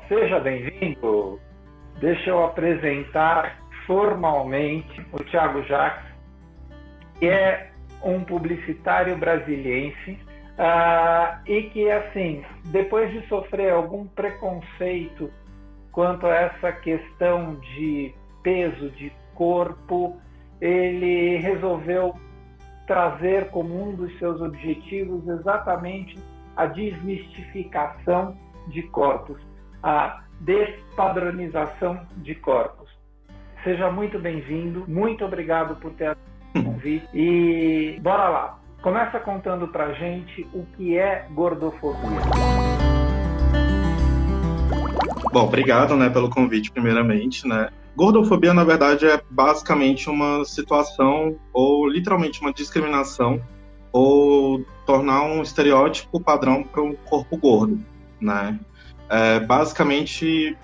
Seja bem-vindo. Deixa eu apresentar formalmente o Thiago Jacques, que é um publicitário brasiliense e que, assim, depois de sofrer algum preconceito quanto a essa questão de peso, de corpo, ele resolveu trazer como um dos seus objetivos exatamente a desmistificação de corpos, a despadronização de corpos. Seja muito bem-vindo, muito obrigado por ter aceito o convite e bora lá. Começa contando pra gente o que é gordofobia. Bom, obrigado, pelo convite, primeiramente, Gordofobia, na verdade, é basicamente uma situação ou literalmente uma discriminação ou tornar um estereótipo padrão para um corpo gordo, Basicamente,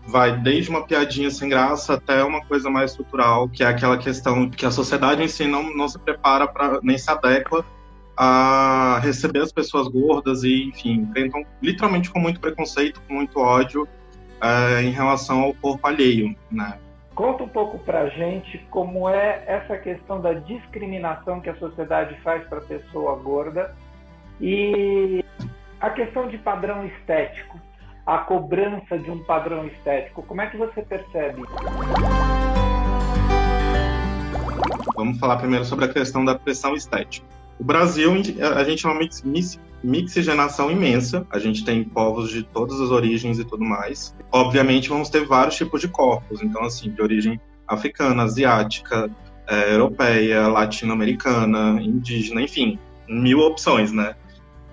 vai desde uma piadinha sem graça até uma coisa mais estrutural, que é aquela questão que a sociedade em si não se prepara nem se adequa a receber as pessoas gordas e, enfim, enfrentam literalmente com muito preconceito, com muito ódio em relação ao corpo alheio, Conta um pouco pra gente como é essa questão da discriminação que a sociedade faz para a pessoa gorda e a questão de padrão estético, a cobrança de um padrão estético. Como é que você percebe isso? Vamos falar primeiro sobre a questão da pressão estética. O Brasil, a gente é uma mixigenação imensa. A gente tem povos de todas as origens e tudo mais. Obviamente, vamos ter vários tipos de corpos. Então, assim, de origem africana, asiática, europeia, latino-americana, indígena, enfim, 1000 opções,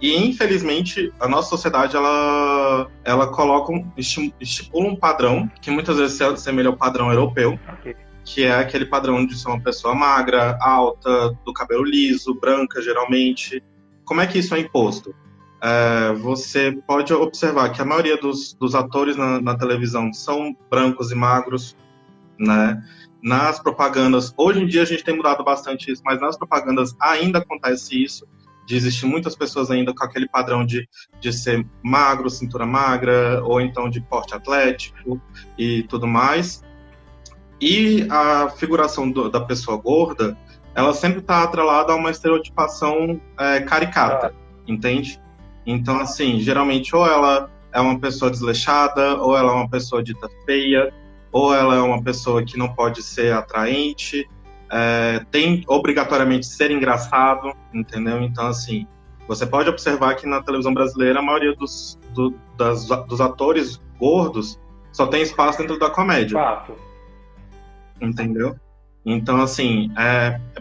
E, infelizmente, a nossa sociedade, ela coloca, estipula um padrão que muitas vezes se assemelha ao padrão europeu, que é aquele padrão de ser uma pessoa magra, alta, do cabelo liso, branca, geralmente. Como é que isso é imposto? Você pode observar que a maioria dos atores na televisão são brancos e magros, Nas propagandas, hoje em dia a gente tem mudado bastante isso, mas nas propagandas ainda acontece isso, de existir muitas pessoas ainda com aquele padrão de ser magro, cintura magra, ou então de porte atlético e tudo mais. E a figuração da pessoa gorda, ela sempre está atrelada a uma estereotipação caricata, entende? Então, assim, geralmente ou ela é uma pessoa desleixada, ou ela é uma pessoa dita feia, ou ela é uma pessoa que não pode ser atraente, tem obrigatoriamente ser engraçado, entendeu? Então, assim, você pode observar que na televisão brasileira a maioria dos atores gordos só tem espaço dentro da comédia. Fato. Entendeu? Então, assim,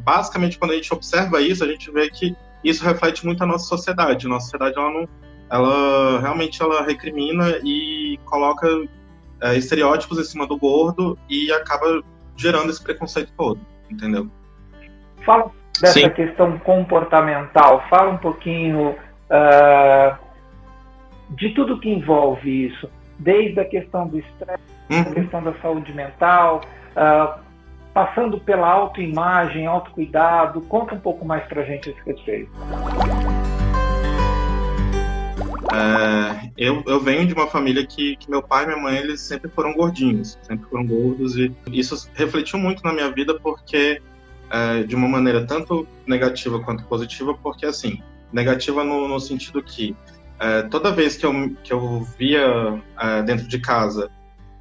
basicamente quando a gente observa isso, a gente vê que isso reflete muito a nossa sociedade. A nossa sociedade, ela realmente recrimina e coloca estereótipos em cima do gordo e acaba gerando esse preconceito todo. Entendeu? Fala dessa Sim. questão comportamental, fala um pouquinho de tudo que envolve isso, desde a questão do estresse, a questão da saúde mental, passando pela autoimagem, autocuidado. Conta um pouco mais pra gente a esse respeito. Eu venho de uma família que meu pai e minha mãe, eles sempre foram gordinhos, sempre foram gordos, e isso refletiu muito na minha vida porque, de uma maneira tanto negativa quanto positiva, porque, assim, negativa no sentido que toda vez que eu via dentro de casa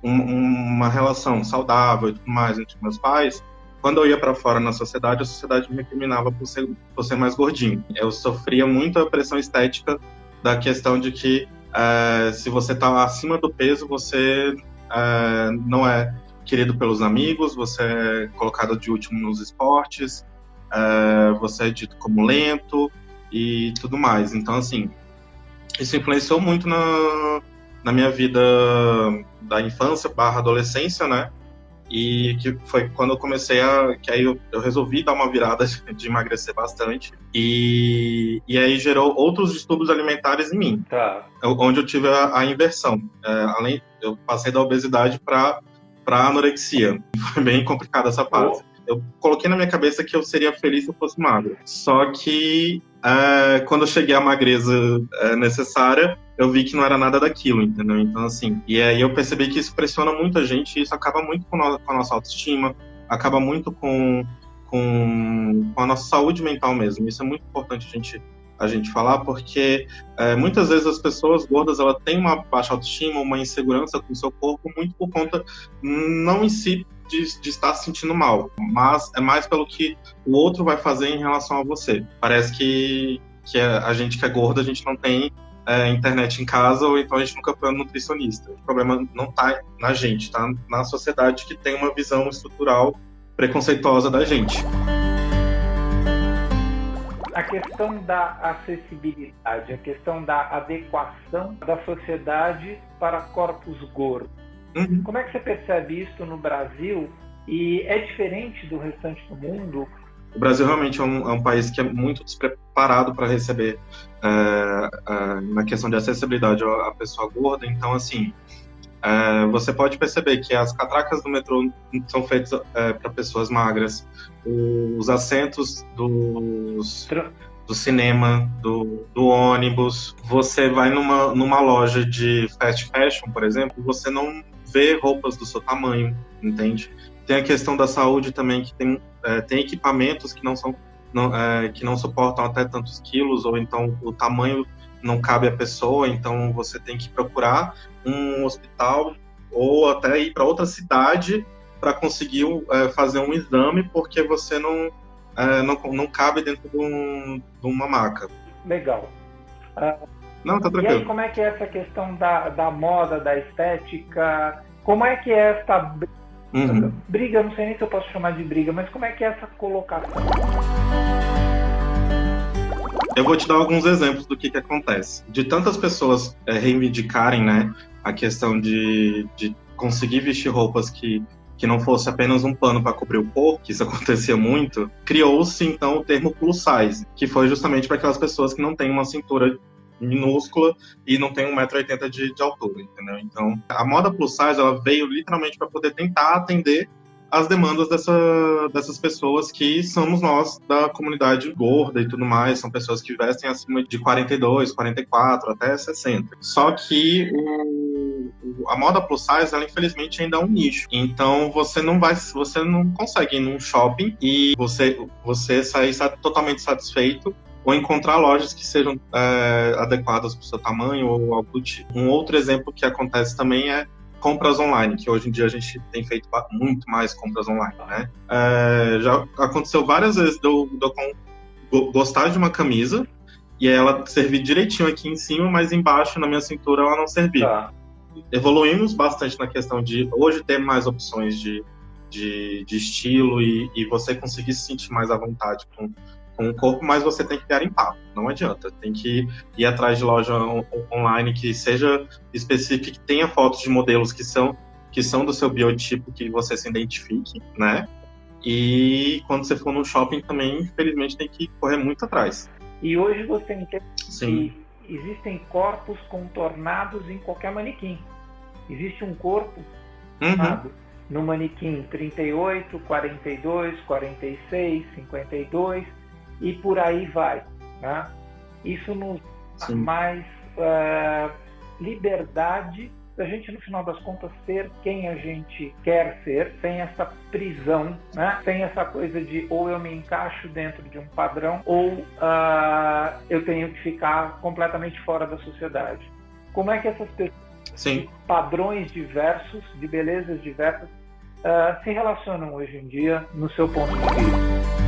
uma relação saudável e tudo mais entre meus pais, quando eu ia para fora na sociedade, a sociedade me recriminava por ser mais gordinho. Eu sofria muito a pressão estética da questão de que se você está acima do peso, você não é querido pelos amigos, você é colocado de último nos esportes, você é dito como lento e tudo mais. Então, assim, isso influenciou muito na minha vida da infância / adolescência, E que foi quando eu comecei que aí eu resolvi dar uma virada de emagrecer bastante. E aí gerou outros distúrbios alimentares em mim. Tá. Onde eu tive a inversão. Eu passei da obesidade para anorexia. Foi bem complicada essa fase. Eu coloquei na minha cabeça que eu seria feliz se eu fosse magro. Só que quando eu cheguei à magreza necessária, eu vi que não era nada daquilo, entendeu? Então, assim, e aí eu percebi que isso pressiona muito a gente, e isso acaba muito com a nossa autoestima, acaba muito com a nossa saúde mental mesmo. Isso é muito importante a gente falar, porque muitas vezes as pessoas gordas, ela têm uma baixa autoestima, uma insegurança com o seu corpo, muito por conta, não em si, de estar se sentindo mal, mas é mais pelo que o outro vai fazer em relação a você. Parece que a gente que é gorda, a gente não tem internet em casa, ou então a gente nunca foi um nutricionista. O problema não está na gente, está na sociedade, que tem uma visão estrutural preconceituosa da gente. A questão da acessibilidade, a questão da adequação da sociedade para corpos gordos. Uhum. Como é que você percebe isso no Brasil? E é diferente do restante do mundo? O Brasil realmente é um país que é muito despreparado para receber na questão de acessibilidade à pessoa gorda. Então, assim, você pode perceber que as catracas do metrô são feitas para pessoas magras, os assentos do cinema, do ônibus. Você vai numa loja de fast fashion, por exemplo, você não vê roupas do seu tamanho, entende? Tem a questão da saúde também, que tem equipamentos que não suportam até tantos quilos, ou então o tamanho não cabe à pessoa, então você tem que procurar um hospital ou até ir para outra cidade para conseguir fazer um exame, porque você não cabe dentro de uma maca. Legal. Não, tá E tranquilo. aí, como é que é essa questão da moda, da estética? Como é que é essa briga? Não sei nem se eu posso chamar de briga, mas como é que é essa colocação? Eu vou te dar alguns exemplos do que acontece. De tantas pessoas reivindicarem, né, a questão de conseguir vestir roupas que não fosse apenas um pano para cobrir o corpo, que isso acontecia muito, criou-se então o termo plus size, que foi justamente para aquelas pessoas que não têm uma cintura minúscula e não tem 1,80 m de altura, entendeu? Então, a moda plus size, ela veio literalmente para poder tentar atender as demandas dessas pessoas que somos nós da comunidade gorda e tudo mais, são pessoas que vestem acima de 42, 44, até 60. Só que a moda plus size, ela infelizmente ainda é um nicho. Então você não consegue ir num shopping e você sair totalmente satisfeito, ou encontrar lojas que sejam adequadas para o seu tamanho ou algo do tipo. Um outro exemplo que acontece também é compras online, que hoje em dia a gente tem feito muito mais compras online, né? Já aconteceu várias vezes de eu gostar de uma camisa e ela servir direitinho aqui em cima, mas embaixo, na minha cintura, ela não servia. Tá. Evoluímos bastante na questão de hoje ter mais opções de estilo e você conseguir se sentir mais à vontade com o corpo, mas você tem que garimpar, não adianta. Tem que ir atrás de loja online que seja específica, que tenha fotos de modelos que são do seu biotipo, que você se identifique, né? E quando você for no shopping também, infelizmente, tem que correr muito atrás. E hoje você entende Sim. que existem corpos contornados em qualquer manequim. Existe um corpo no manequim 38, 42, 46, 52 e por aí vai, né? Isso nos dá mais liberdade da gente, no final das contas, ser quem a gente quer ser, sem essa prisão, né? Sem essa coisa de ou eu me encaixo dentro de um padrão ou eu tenho que ficar completamente fora da sociedade. Como é que essas pessoas, padrões diversos, de belezas diversas, se relacionam hoje em dia, no seu ponto de vista?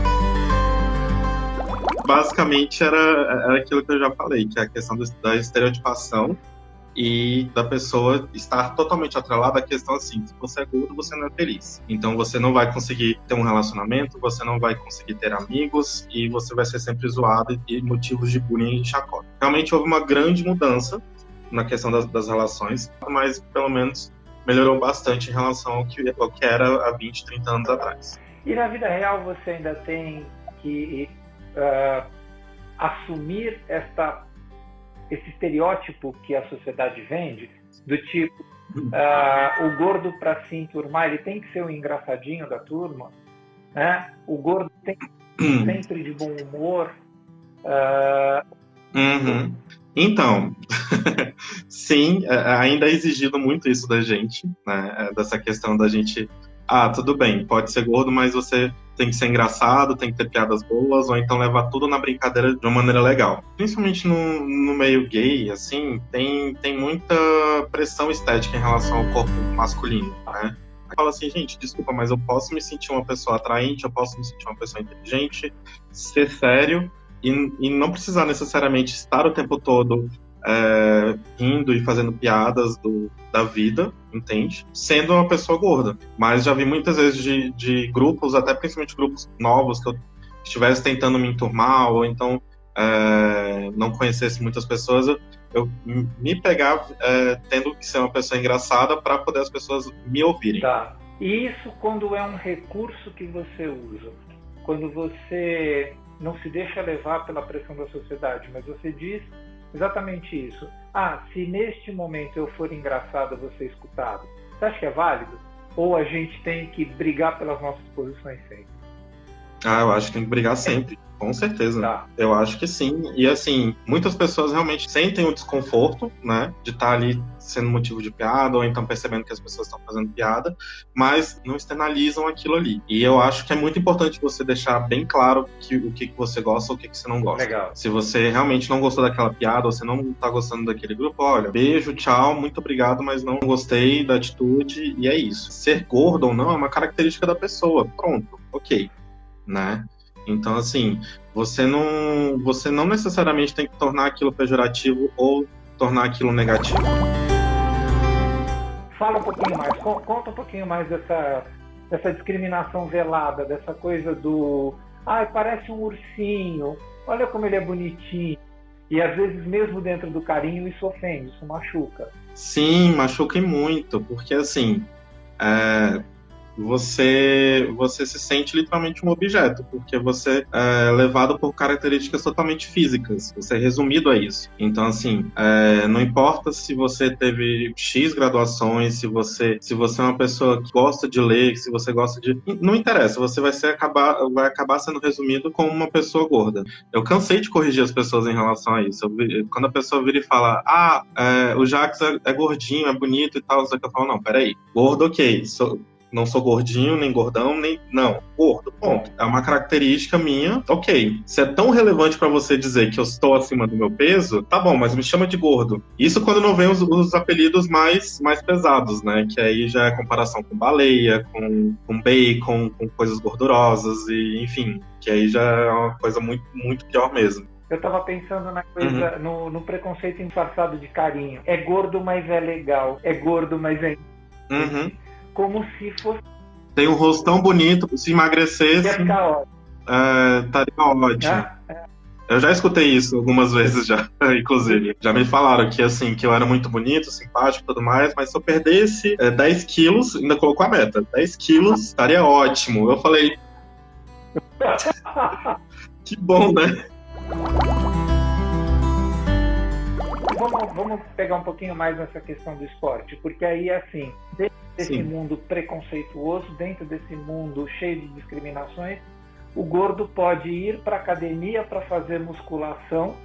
Basicamente era aquilo que eu já falei, que é a questão da estereotipação e da pessoa estar totalmente atrelada à questão assim, se você é gordo, você não é feliz. Então você não vai conseguir ter um relacionamento, você não vai conseguir ter amigos e você vai ser sempre zoado e motivos de bullying e chacota. Realmente houve uma grande mudança na questão das relações, mas pelo menos melhorou bastante em relação ao que era há 20, 30 anos atrás. E na vida real você ainda tem que assumir esse estereótipo que a sociedade vende, do tipo, o gordo para se enturmar, ele tem que ser o engraçadinho da turma, né? O gordo tem que ser sempre de bom humor. Uhum. Então, sim, ainda é exigido muito isso da gente, né? Dessa questão da gente, tudo bem, pode ser gordo, mas você tem que ser engraçado, tem que ter piadas boas, ou então levar tudo na brincadeira de uma maneira legal. Principalmente no meio gay, assim, tem muita pressão estética em relação ao corpo masculino, né? Fala assim, gente, desculpa, mas eu posso me sentir uma pessoa atraente, eu posso me sentir uma pessoa inteligente, ser sério, e não precisar necessariamente estar o tempo todo rindo e fazendo piadas da vida, entende? Sendo uma pessoa gorda. Mas já vi muitas vezes de grupos, até principalmente grupos novos, que eu estivesse tentando me enturmar, ou então não conhecesse muitas pessoas, eu me pegava tendo que ser uma pessoa engraçada para poder as pessoas me ouvirem. Tá. E isso quando é um recurso que você usa. Quando você não se deixa levar pela pressão da sociedade, mas você diz exatamente isso. Se neste momento eu for engraçado, eu vou ser escutado. Você acha que é válido? Ou a gente tem que brigar pelas nossas posições sempre? Eu acho que tem que brigar sempre. Com certeza. Tá. Eu acho que sim. E assim, muitas pessoas realmente sentem o desconforto, né? De estar ali sendo motivo de piada, ou então percebendo que as pessoas estão fazendo piada, mas não externalizam aquilo ali. E eu acho que é muito importante você deixar bem claro o que você gosta ou o que você não gosta. Legal. Se você realmente não gostou daquela piada, ou você não tá gostando daquele grupo, olha, beijo, tchau, muito obrigado, mas não gostei da atitude, e é isso. Ser gordo ou não é uma característica da pessoa. Pronto, ok. Né? Então, assim, você não necessariamente tem que tornar aquilo pejorativo ou tornar aquilo negativo. Fala um pouquinho mais, conta um pouquinho mais dessa discriminação velada, dessa coisa do parece um ursinho, olha como ele é bonitinho. E às vezes mesmo dentro do carinho isso ofende, isso machuca. Sim, machuca e muito, porque assim, você se sente literalmente um objeto, porque você é levado por características totalmente físicas, você é resumido a isso. Então, assim, não importa se você teve X graduações, se você é uma pessoa que gosta de ler, se você gosta de... Não interessa, você vai acabar sendo resumido como uma pessoa gorda. Eu cansei de corrigir as pessoas em relação a isso. Quando a pessoa vira e fala, o Jax é gordinho, é bonito e tal, só que eu falo, não, peraí, gordo, ok, não sou gordinho, nem gordão, nem... Não, gordo, ponto. É uma característica minha, ok. Se é tão relevante pra você dizer que eu estou acima do meu peso, tá bom, mas me chama de gordo. Isso quando não vem os apelidos mais pesados, né? Que aí já é comparação com baleia, com bacon, com coisas gordurosas, e enfim. Que aí já é uma coisa muito, muito pior mesmo. Eu tava pensando na coisa, no preconceito disfarçado de carinho. É gordo, mas é legal. É gordo, mas é... Uhum. Como se fosse... Tem um rosto tão bonito, se emagrecesse... Ia ficar ótimo. Estaria ótimo. Eu já escutei isso algumas vezes já, inclusive. Já me falaram que, assim, que eu era muito bonito, simpático e tudo mais, mas se eu perdesse 10 quilos, ainda colocou a meta, 10 quilos, estaria ótimo. Eu falei... Que bom, né? Vamos pegar um pouquinho mais nessa questão do esporte, porque aí, assim, dentro desse mundo preconceituoso, dentro desse mundo cheio de discriminações, o gordo pode ir para a academia para fazer musculação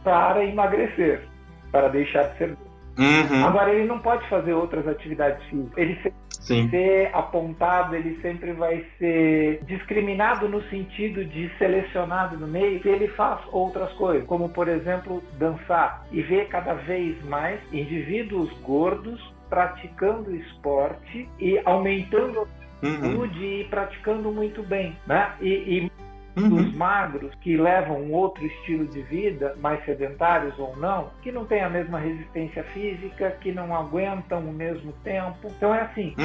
para emagrecer, para deixar de ser gordo. Uhum. Agora, ele não pode fazer outras atividades físicas. Ele sempre vai ser apontado, ele sempre vai ser discriminado no sentido de selecionado no meio se ele faz outras coisas, como, por exemplo, dançar. E ver cada vez mais indivíduos gordos praticando esporte e aumentando a saúde e praticando muito bem, né? Os magros que levam um outro estilo de vida, mais sedentários ou não, que não têm a mesma resistência física, que não aguentam o mesmo tempo. Então é assim,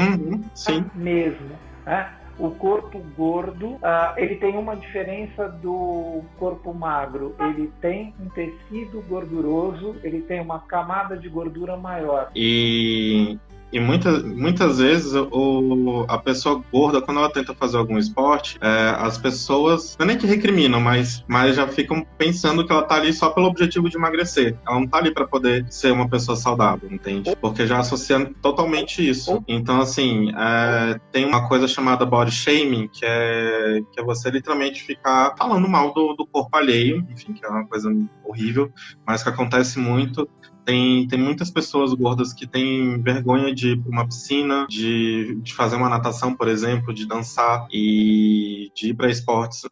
mesmo, né? O corpo gordo, ele tem uma diferença do corpo magro. Ele tem um tecido gorduroso, ele tem uma camada de gordura maior. E E muitas vezes a pessoa gorda, quando ela tenta fazer algum esporte, as pessoas, não é nem que recriminam, mas já ficam pensando que ela tá ali só pelo objetivo de emagrecer. Ela não tá ali para poder ser uma pessoa saudável, entende? Porque já associando totalmente isso. Então, assim, tem uma coisa chamada body shaming, que é você literalmente ficar falando mal do corpo alheio, enfim, que é uma coisa horrível, mas que acontece muito. Tem muitas pessoas gordas que têm vergonha de ir para uma piscina, de fazer uma natação, por exemplo, de dançar e de ir para esportes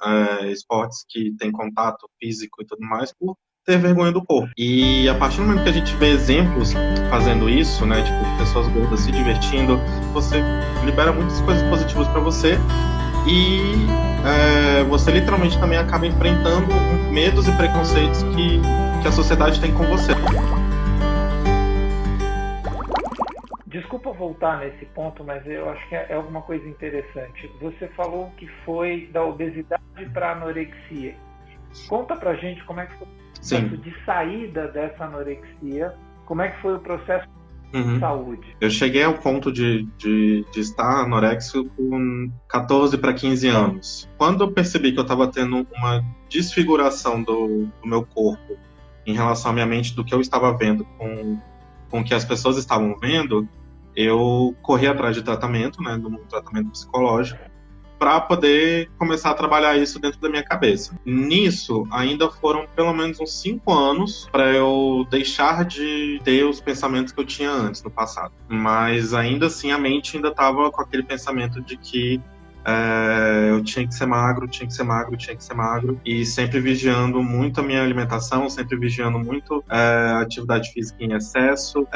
que tem contato físico e tudo mais, por ter vergonha do corpo. E a partir do momento que a gente vê exemplos fazendo isso, né, tipo, de pessoas gordas se divertindo, você libera muitas coisas positivas para você e você literalmente também acaba enfrentando medos e preconceitos que a sociedade tem com você. Desculpa voltar nesse ponto, mas eu acho que é alguma coisa interessante. Você falou que foi da obesidade para a anorexia. Conta pra gente como é que foi o processo de saída dessa anorexia, como é que foi o processo de saúde. Eu cheguei ao ponto de estar anoréxico com 14 para 15 anos. Quando eu percebi que eu estava tendo uma desfiguração do meu corpo em relação à minha mente, do que eu estava vendo com o que as pessoas estavam vendo, eu corri atrás de tratamento, né, de um tratamento psicológico, para poder começar a trabalhar isso dentro da minha cabeça. Nisso, ainda foram pelo menos uns 5 anos para eu deixar de ter os pensamentos que eu tinha antes, no passado. Mas ainda assim, a mente ainda estava com aquele pensamento de que eu tinha que ser magro, e sempre vigiando muito a minha alimentação, sempre vigiando muito a atividade física em excesso.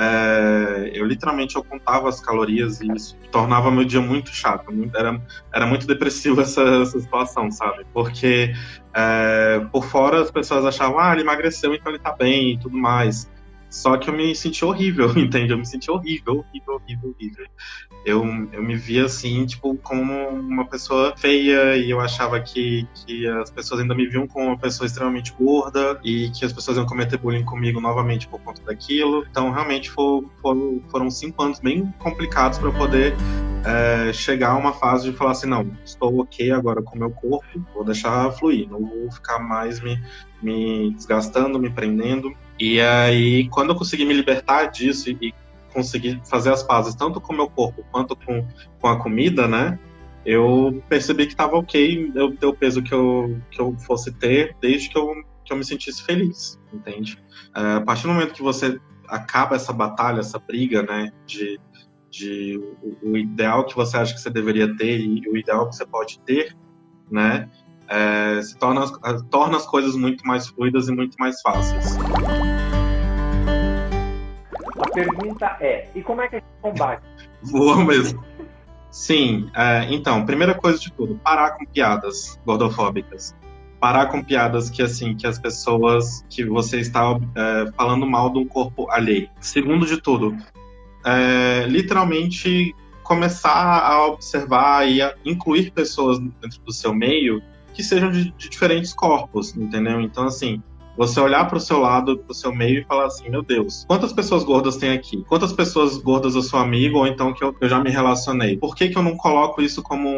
Eu literalmente contava as calorias e isso tornava meu dia muito chato, era muito depressivo essa situação, sabe? Porque por fora as pessoas achavam, ele emagreceu, então ele tá bem e tudo mais. Só que eu me senti horrível, entende? Eu me senti horrível. Eu me via assim, tipo, como uma pessoa feia, e eu achava que as pessoas ainda me viam como uma pessoa extremamente gorda e que as pessoas iam cometer bullying comigo novamente por conta daquilo. Então, realmente, foram 5 anos bem complicados para eu poder chegar a uma fase de falar assim, não, estou ok agora com o meu corpo, vou deixar fluir, não vou ficar mais me desgastando, me prendendo. E aí, quando eu consegui me libertar disso e consegui fazer as pazes tanto com o meu corpo quanto com a comida, né, eu percebi que estava ok eu ter o peso que eu fosse ter, desde que eu me sentisse feliz, entende? A partir do momento que você acaba essa batalha, essa briga, né, de o ideal que você acha que você deveria ter e o ideal que você pode ter, né, se torna as coisas muito mais fluidas e muito mais fáceis. A pergunta e como é que a gente combate? Boa mesmo. Sim, então, primeira coisa de tudo, parar com piadas gordofóbicas. Parar com piadas que as pessoas, que você está falando mal de um corpo alheio. Segundo de tudo, literalmente começar a observar e a incluir pessoas dentro do seu meio que sejam de diferentes corpos, entendeu? Então, assim, você olhar para o seu lado, para o seu meio e falar assim, meu Deus, quantas pessoas gordas tem aqui? Quantas pessoas gordas eu sou amigo ou então que eu já me relacionei? Por que eu não coloco isso como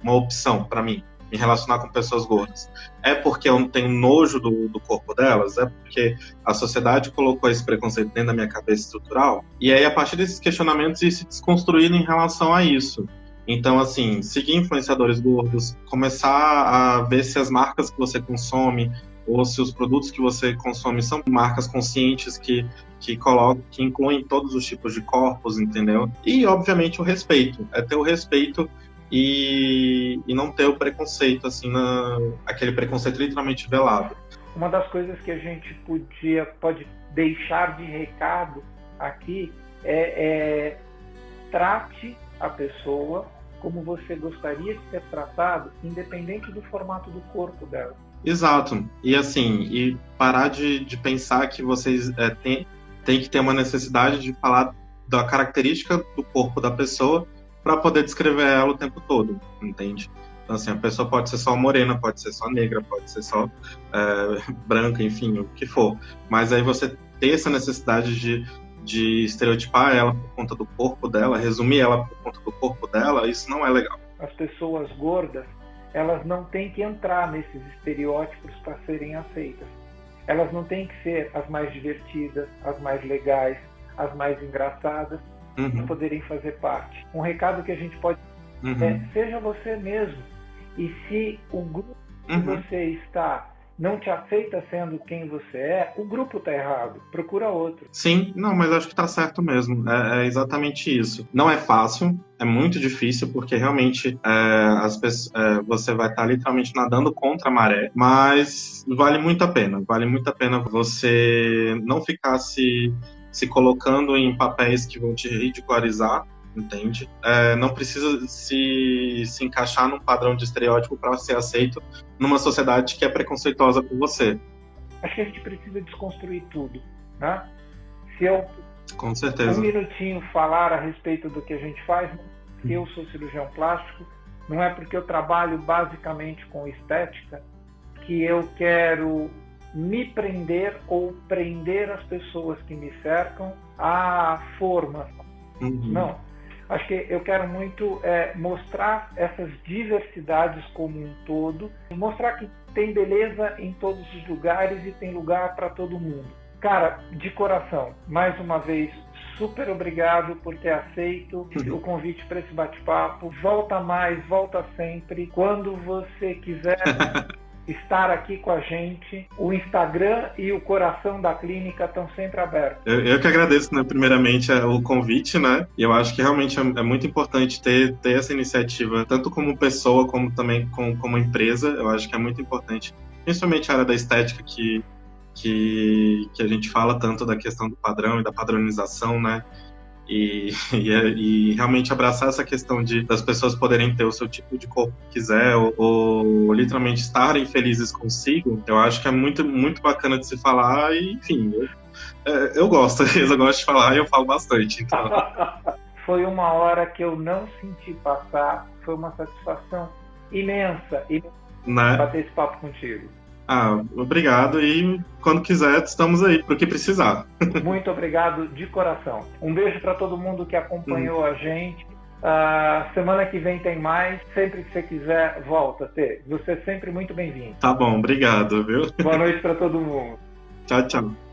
uma opção para mim? Me relacionar com pessoas gordas? É porque eu não tenho nojo do corpo delas? É porque a sociedade colocou esse preconceito dentro da minha cabeça estrutural? E aí, a partir desses questionamentos, ir se desconstruindo em relação a isso. Então, assim, seguir influenciadores gordos, começar a ver se as marcas que você consome ou se os produtos que você consome são marcas conscientes que incluem todos os tipos de corpos, entendeu? E, obviamente, o respeito. É ter o respeito e não ter o preconceito, assim, aquele preconceito literalmente velado. Uma das coisas que a gente pode deixar de recado aqui é trate a pessoa como você gostaria de ser tratado, independente do formato do corpo dela. Exato. E parar de pensar que vocês têm que ter uma necessidade de falar da característica do corpo da pessoa para poder descrever ela o tempo todo, entende? Então, assim, a pessoa pode ser só morena, pode ser só negra, pode ser só branca, enfim, o que for. Mas aí você ter essa necessidade de estereotipar ela por conta do corpo dela, resumir ela por conta do corpo dela, isso não é legal. As pessoas gordas, elas não têm que entrar nesses estereótipos para serem aceitas. Elas não têm que ser as mais divertidas, as mais legais, as mais engraçadas, para poderem fazer parte. Um recado que a gente pode é, seja você mesmo. E se o grupo que você está não te aceita sendo quem você é, o grupo está errado. Procura outro. Sim, não, mas acho que está certo mesmo. É exatamente isso. Não é fácil, é muito difícil, porque realmente você vai estar literalmente nadando contra a maré, mas vale muito a pena. Vale muito a pena você não ficar se colocando em papéis que vão te ridicularizar, entende? Não precisa se encaixar num padrão de estereótipo para ser aceito numa sociedade que é preconceituosa com você. Acho que a gente precisa desconstruir tudo, né? Se eu, com certeza, um minutinho falar a respeito do que a gente faz, eu sou cirurgião plástico, não é porque eu trabalho basicamente com estética que eu quero me prender ou prender as pessoas que me cercam à forma. Não. Acho que eu quero muito mostrar essas diversidades como um todo, mostrar que tem beleza em todos os lugares e tem lugar para todo mundo. Cara, de coração, mais uma vez, super obrigado por ter aceito o convite para esse bate-papo. Volta mais, volta sempre. Quando você quiser estar aqui com a gente, o Instagram e o coração da clínica estão sempre abertos. Eu que agradeço, né, primeiramente, o convite, né? E eu acho que realmente é muito importante ter essa iniciativa, tanto como pessoa, como também como empresa. Eu acho que é muito importante, principalmente a área da estética, que a gente fala tanto da questão do padrão e da padronização, né? E realmente abraçar essa questão das pessoas poderem ter o seu tipo de corpo que quiser ou literalmente estarem felizes consigo, eu acho que é muito, muito bacana de se falar e, enfim, eu gosto de falar e eu falo bastante. Então. Foi uma hora que eu não senti passar, foi uma satisfação imensa né? Bater esse papo contigo. Obrigado e quando quiser estamos aí para o que precisar. Muito obrigado de coração. Um beijo para todo mundo que acompanhou a gente. Semana que vem tem mais. Sempre que você quiser, volta, Tê. Você é sempre muito bem-vindo. Tá bom, obrigado, viu? Boa noite para todo mundo. Tchau, tchau.